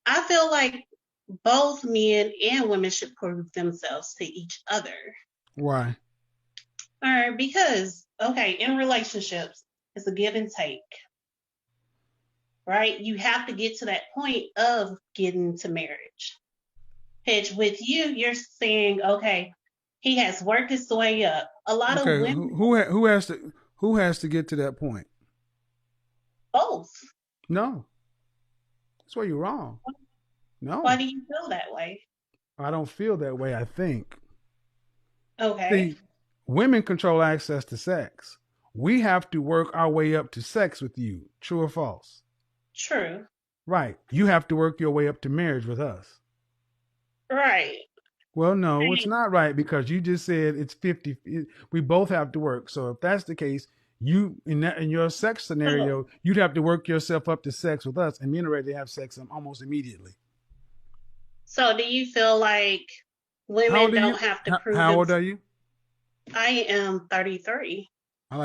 I feel like both men and women should prove themselves to each other. Why? All right, because okay, in relationships, it's a give and take, right? You have to get to that point of getting to marriage. Pitch with you, you're saying, okay, he has worked his way up. A lot of Okay, women, who has to get to that point? both. No, that's where you're wrong. Why No, do you feel that way? I don't feel that way. I think. Okay, See, women control access to sex. We have to work our way up to sex with you. True or false? true. Right. You have to work your way up to marriage with us. Right. Well, no, it's Right. not right because you just said it's 50. We both have to work. So if that's the case, you in your sex So, scenario, you'd have to work yourself up to sex with us, and men are ready to have sex almost immediately. so do you feel like How women old are don't you? have to prove How them? old are you? I am 33. I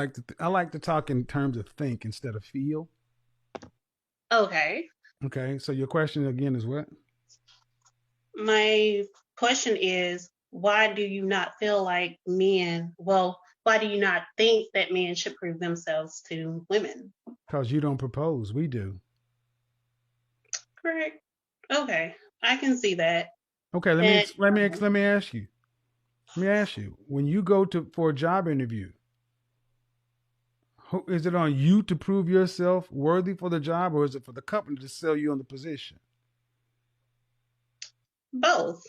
like to talk in terms of think instead of feel. Okay. Okay, so your question again is what? My question is, why do you not feel like men, well, why do you not think that men should prove themselves to women? Because you don't propose, we do. Correct. Okay. I can see that. Okay, And let me ask you. Let me ask you. When you go to for a job interview, is it on you to prove yourself worthy for the job, or is it for the company to sell you on the position? both.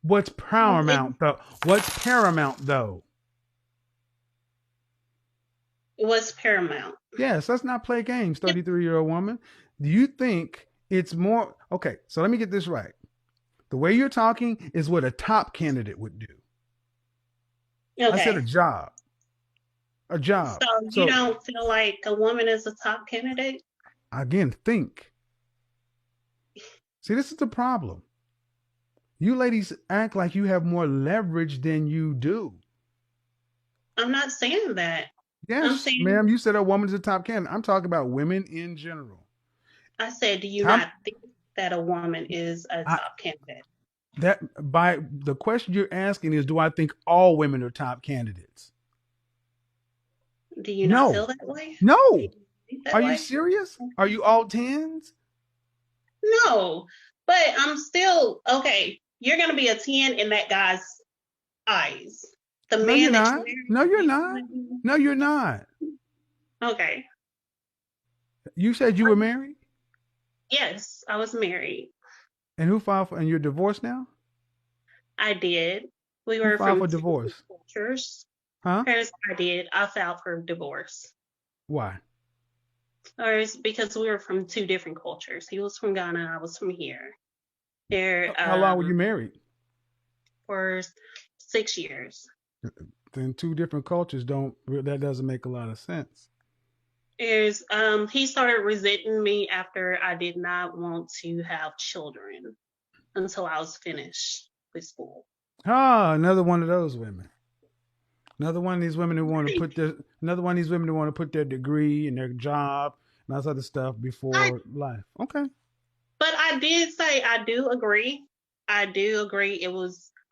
What's It paramount though? What's paramount though? was paramount. Yes, let's not play games, Yep. 33-year-old woman. Do you think it's more okay? So let me get this right. The way you're talking is what a top candidate would do. I said a Okay. job. A job. So you So don't feel like a woman is a top candidate? again, think. See, this is the problem. You ladies act like you have more leverage than you do. I'm not saying that. I'm Yes, saying, ma'am, you said a woman's a top candidate. I'm talking about women in general. I said, do you How not think that a woman is a I, top candidate? that by the question you're asking is, do I think all women are top candidates? Do you not No, feel that way? Do you no. think that Are you way? serious? Are you all tens? No, but I'm still okay. You're gonna be a 10 in that guy's eyes. The No, you're man that you not. marry, No, you're he's not. gonna be No, you're not. okay. You said you were married, Yes, I was married. and who filed for? And you're divorced now. I did. We Who were filed from for two different divorce? cultures. Huh? Parents, I did. I filed for divorce. Why? Or it's because we were from two different cultures. He was from Ghana, I was from here. There, How long were you married? for 6 years. Then two different cultures don't. That doesn't make a lot of sense. Is he started resenting me after I did not want to have children until I was finished with school. Ah, another one of those women. Another one of these women who want to Right. put their another one of these women who want to put their degree and their job and all this other stuff I, before life. Okay. but I did say I do agree. I do agree.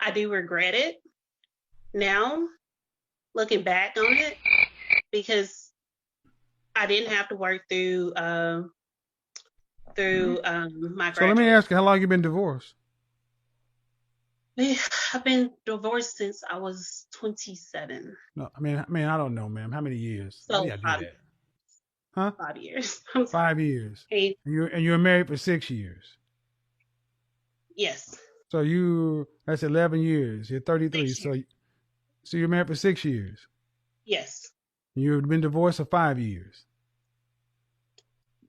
I do regret it now, looking back on it, because I didn't have to work through my So let me graduate. ask you, how long you been divorced? I've been divorced since I was 27. No, I don't know, ma'am. How many years? Why do So I do that? Huh? 5 years. I'm sorry. 5 years. Hey, And you were married for 6 years. yes, So that's 11 years. You're 33. 6 years. So you're married for 6 years. Yes. You've been divorced for 5 years.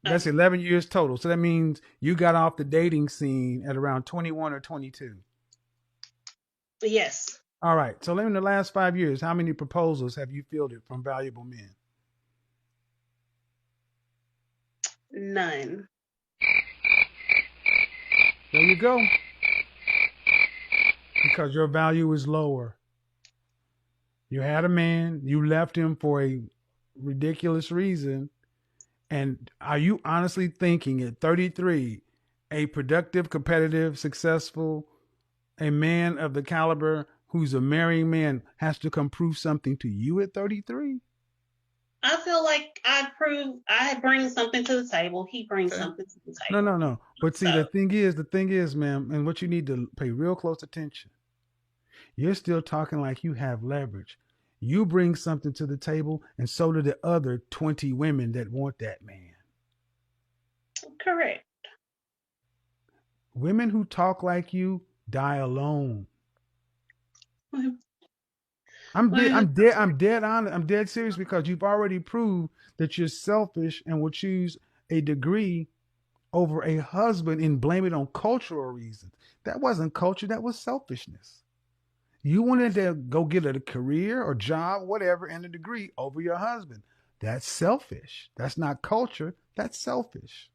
That's Okay. 11 years total. So that means you got off the dating scene at around 21 or 22. Yes. All right. So in the last 5 years, how many proposals have you fielded from valuable men? None. There you go. Because your value is lower. You had a man, you left him for a ridiculous reason. And are you honestly thinking at 33 a productive, competitive, successful, a man of the caliber who's a marrying man has to come prove something to you at 33? I feel like I bring something to the table. He brings Okay. something to the No, no, table. no. But see, So the thing is, ma'am, and what you need to pay real close attention. You're still talking like you have leverage. You bring something to the table, and so do the other 20 women that want that man. correct. Women who talk like you die alone. I'm dead honest. I'm dead serious because you've already proved that you're selfish and will choose a degree over a husband and blame it on cultural reasons. That wasn't culture, that was selfishness. You wanted to go get a career or job, whatever, and a degree over your husband. That's selfish. That's not culture. That's selfish.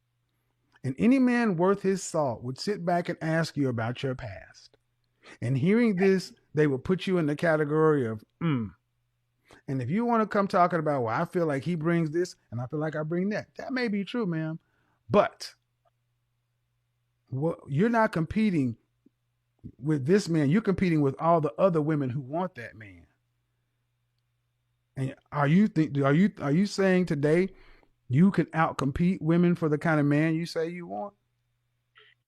And any man worth his salt would sit back and ask you about your past. And hearing this, they will put you in the category of, And if you want to come talking about, well, I feel like he brings this and I feel like I bring that, that may be true, ma'am. But you're not competing with this man. You're competing with all the other women who want that man. And are you saying today you can outcompete women for the kind of man you say you want?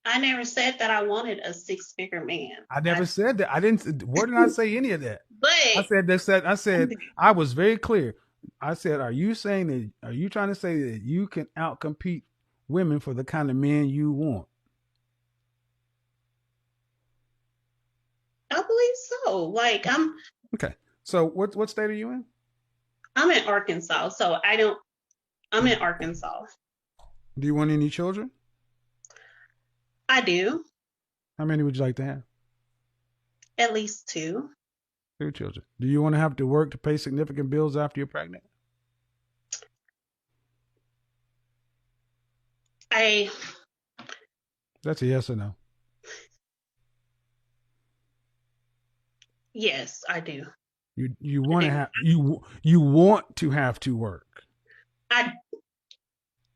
I never said that I wanted a six-figure man. I never said that. I didn't. Where did I say any of that? But I said I was very clear. I said, are you saying that? Are you trying to say that you can outcompete women for the kind of man you want? I believe so. Like Okay. So what state are you in? I'm in Arkansas, so I'm in Arkansas. Do you want any children? I do. How many would you like to have? At least two. 2 children. Do you want to have to work to pay significant bills after you're pregnant? That's a yes or no. Yes, I do. You want to have you want to have to work.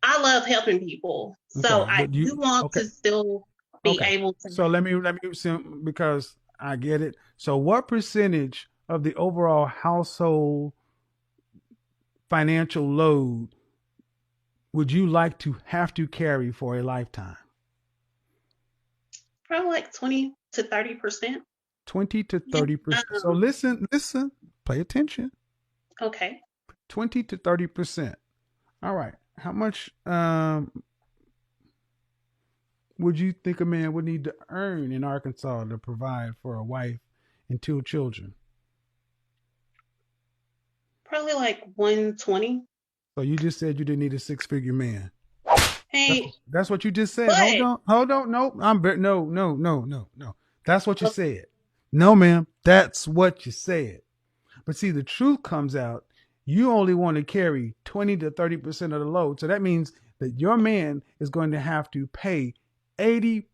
I love helping people, so Okay, I do want to still be able to. So let me because I get it. So what percentage of the overall household financial load would you like to have to carry for a lifetime? Probably like 20 to 30%. 20 to 30%. So listen, pay attention. Okay. 20 to 30%. All right. How much would you think a man would need to earn in Arkansas to provide for a wife and 2 children? Probably like 120. So you just said you didn't need a 6-figure man. Hey, that's what you just said. Hold on. No, no. That's what you said. No, ma'am. That's what you said. But see, the truth comes out. You only want to carry 20 to 30% of the load. So that means that your man is going to have to pay 80%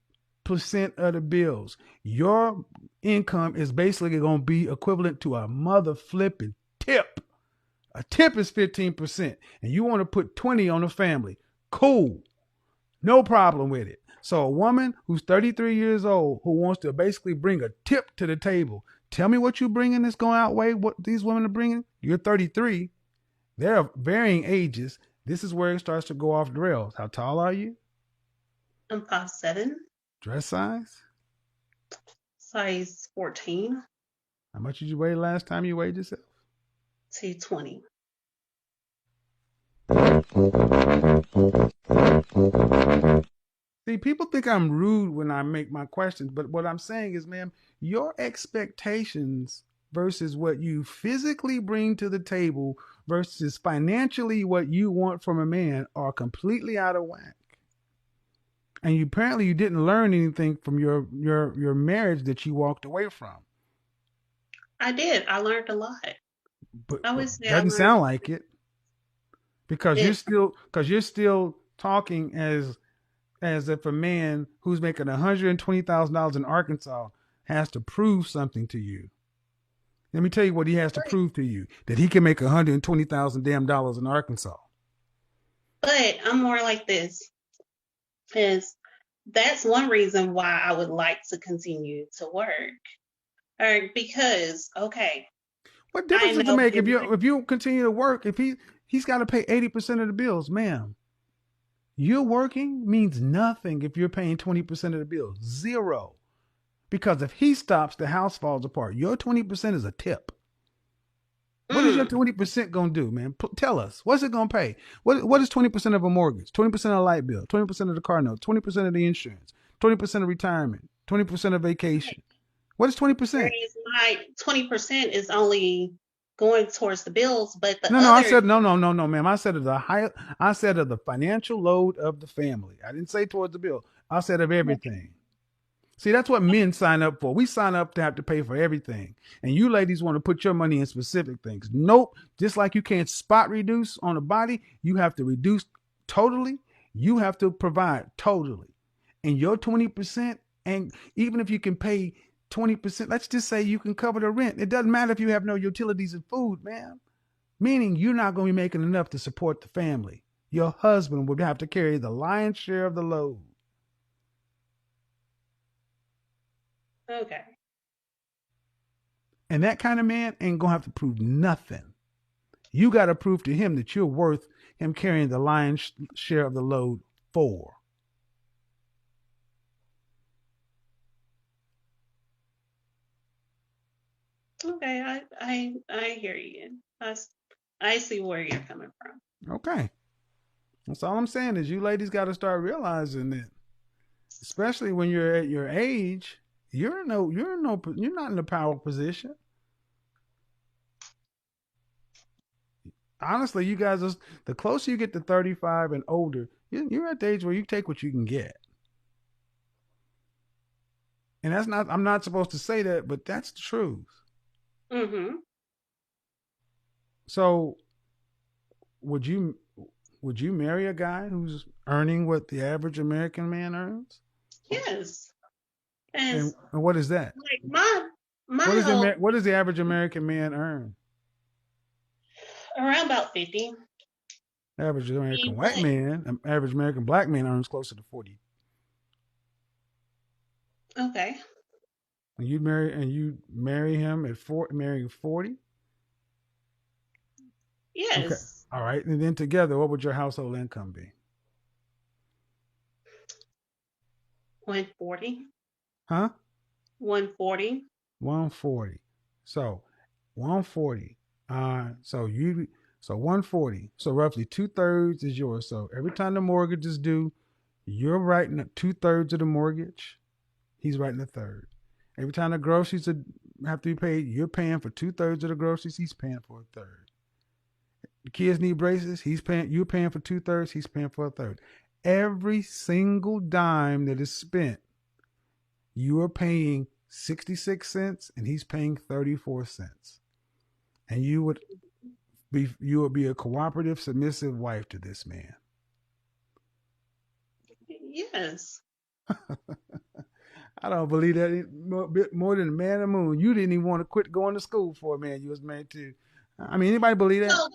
of the bills. Your income is basically going to be equivalent to a mother flipping tip. A tip is 15%, and you want to put 20 on the family. Cool. No problem with it. So a woman who's 33 years old who wants to basically bring a tip to the table, tell me what you're bringing that's going to outweigh what these women are bringing. You're 33. They're varying ages. This is where it starts to go off the rails. How tall are you? I'm 5'7". Dress size? Size 14. How much did you weigh last time you weighed yourself? 220. See, people think I'm rude when I make my questions, but what I'm saying is, ma'am, your expectations versus what you physically bring to the table versus financially what you want from a man are completely out of whack. And you didn't learn anything from your marriage that you walked away from. I did. I learned a lot. But it doesn't sound like it. Because you're still talking as if a man who's making $120,000 in Arkansas has to prove something to you. Let me tell you what he has to prove to you, that he can make $120,000 damn dollars in Arkansas. But I'm more like this, is that's one reason why I would like to continue to work. Or because, okay, What I difference does it know make it might, if you continue to work? If he's got to pay 80% of the bills, ma'am. You're working means nothing if you're paying 20% of the bills. Zero. Because if he stops, the house falls apart. Your 20% is a tip. What is your mm, 20% gonna do, man? Tell us. What's it gonna pay? What is 20% of a mortgage? 20% of a light bill, 20% of the car note, 20% of the insurance, 20% of retirement, 20% of vacation. What is 20%? whereas my 20% is only going towards the bills, but the No. I other, said no, ma'am. I said of the high. I said of the financial load of the family. I didn't say towards the bill. I said of everything. See, that's what men sign up for. We sign up to have to pay for everything. And you ladies want to put your money in specific things. Nope. Just like you can't spot reduce on a body, you have to reduce totally. You have to provide totally. And your 20%, and even if you can pay 20%, let's just say you can cover the rent. It doesn't matter if you have no utilities and food, man. Meaning you're not going to be making enough to support the family. Your husband would have to carry the lion's share of the load. okay. And that kind of man ain't gonna have to prove nothing. You got to prove to him that you're worth him carrying the lion's share of the load for. Okay, I hear you. I see where you're coming from. Okay. That's all I'm saying is you ladies got to start realizing that, especially when you're at your age, you're not in a power position. Honestly, you guys are, the closer you get to 35 and older, you're at the age where you take what you can get. And that's not, I'm not supposed to say that, but that's the truth. Mm-hmm. So would you would you marry a guy who's earning what the average American man earns? Yes. And And what is that? like my whole What does the average American man earn? around about 50. Average American white But man, average American black man earns closer to 40. okay. And you marry him at marrying 40? Okay. Yes. All right. And then together, what would your household income be? 140. Huh? 140. 140. So 140. So 140. So roughly 2/3 is yours. So every time the mortgage is due, you're writing 2/3 of the mortgage. He's writing a third. Every time the groceries have to be paid, you're paying for 2/3 of the groceries. He's paying for a third. The kids need braces. You're paying for 2/3. He's paying for a third. Every single dime that is spent, you are paying 66 cents and he's paying 34 cents. And you would be a cooperative, submissive wife to this man. Yes. I don't believe that more than the man in the moon. You didn't even want to quit going to school for a man you was married to. I mean, anybody believe that? So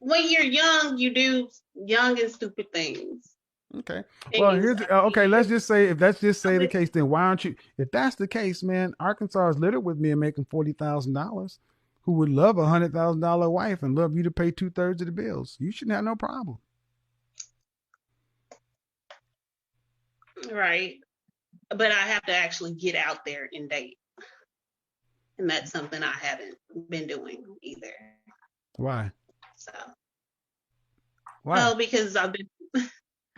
when you're young, you do young and stupid things. Okay. Well, Things. okay. Let's just say if that's just I say the mean, case, then why aren't you? If that's the case, man, Arkansas is littered with men making $40,000 who would love $100,000 wife and love you to pay 2/3 of the bills. You shouldn't have no problem. right. But I have to actually get out there and date. And that's something I haven't been doing either. Why? So, Why? oh, because I've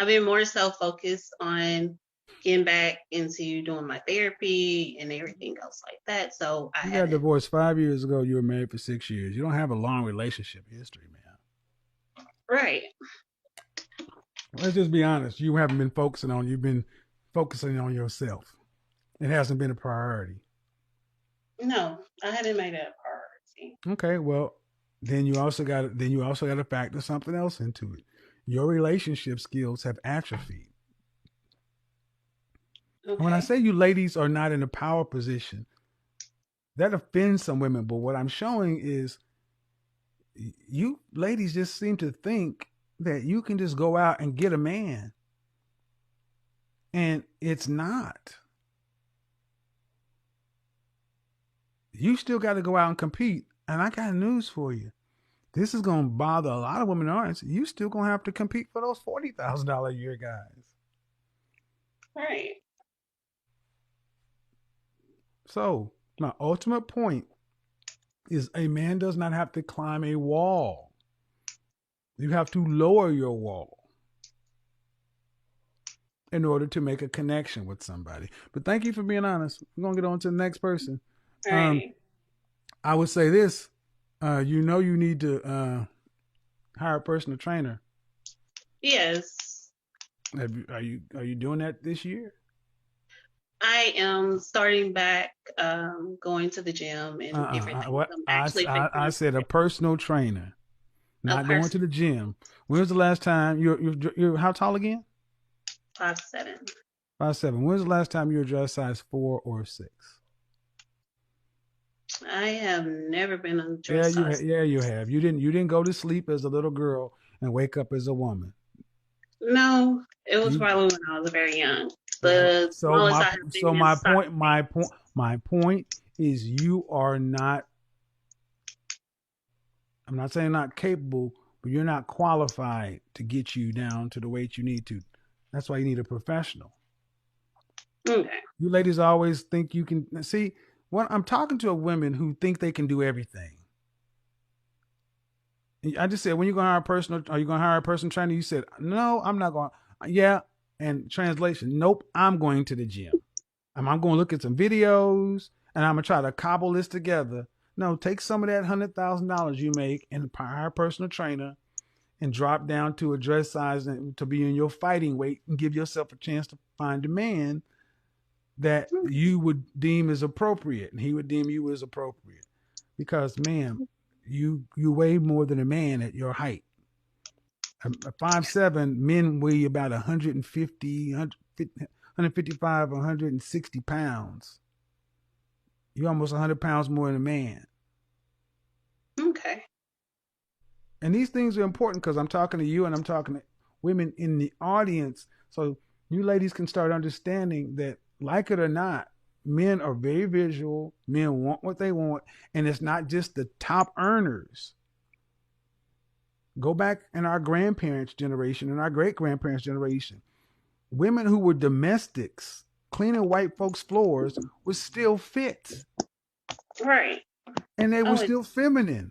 been more so focused on getting back into doing my therapy and everything else like that. So I You got haven't. divorced 5 years ago. You were married for 6 years. You don't have a long relationship history, man. Right. Let's just be honest. You've been focusing on yourself. It hasn't been a priority. No, I haven't made that a priority. Okay, well, then you also got to factor something else into it. Your relationship skills have atrophied. And when I Okay. say you ladies are not in a power position, that offends some women. But what I'm showing is you ladies just seem to think that you can just go out and get a man And it's not. You still got to go out and compete. And I got news for you. This is going to bother a lot of women artists. You still going to have to compete for those $40,000 a year guys. Right. So, my ultimate point is a man does not have to climb a wall. You have to lower your wall in order to make a connection with somebody. But thank you for being honest. We're going to get on to the next person. Right. I would say this. You know you need to hire a personal trainer. Yes. Are you doing that this year? I am starting back going to the gym and different things. What I'm actually I said a personal trainer, a not going to the gym. When was the last time you're how tall again? 5'7". 5'7". When was the last time you were dress size 4 or 6? I have never been on dress size. You have. You didn't go to sleep as a little girl and wake up as a woman. No, it was probably when I was very young. The smallest I have been my point is you are not. I'm not saying not capable, but you're not qualified to get you down to the weight you need to. That's why you need a professional. Okay. You ladies always think you can see. What I'm talking to women who think they can do everything. I just said, when you going to hire a personal, are you going to hire a personal trainer? You said, no, I'm not going. Yeah. And translation, nope, I'm going to the gym. I'm going to look at some videos and I'm going to try to cobble this together. No, take some of that $100,000 you make and hire a personal trainer and drop down to a dress size and to be in your fighting weight and give yourself a chance to find a man that you would deem as appropriate and he would deem you as appropriate. Because, ma'am, you weigh more than a man at your height. A 5'7", men weigh about 155, 160 pounds. You're almost 100 pounds more than a man. Okay. And these things are important because I'm talking to you and I'm talking to women in the audience. So you ladies can start understanding that, like it or not, men are very visual. Men want what they want. And it's not just the top earners. Go back in our grandparents' generation and our great-grandparents' generation. Women who were domestics, cleaning white folks' floors, was still fit. Right. And they were still feminine.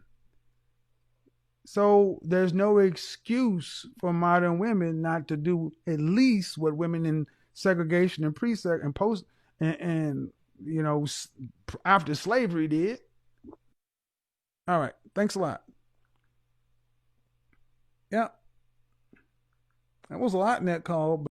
So there's no excuse for modern women not to do at least what women in segregation and pre-seg and post and after slavery did. All right. Thanks a lot. Yeah. That was a lot in that call.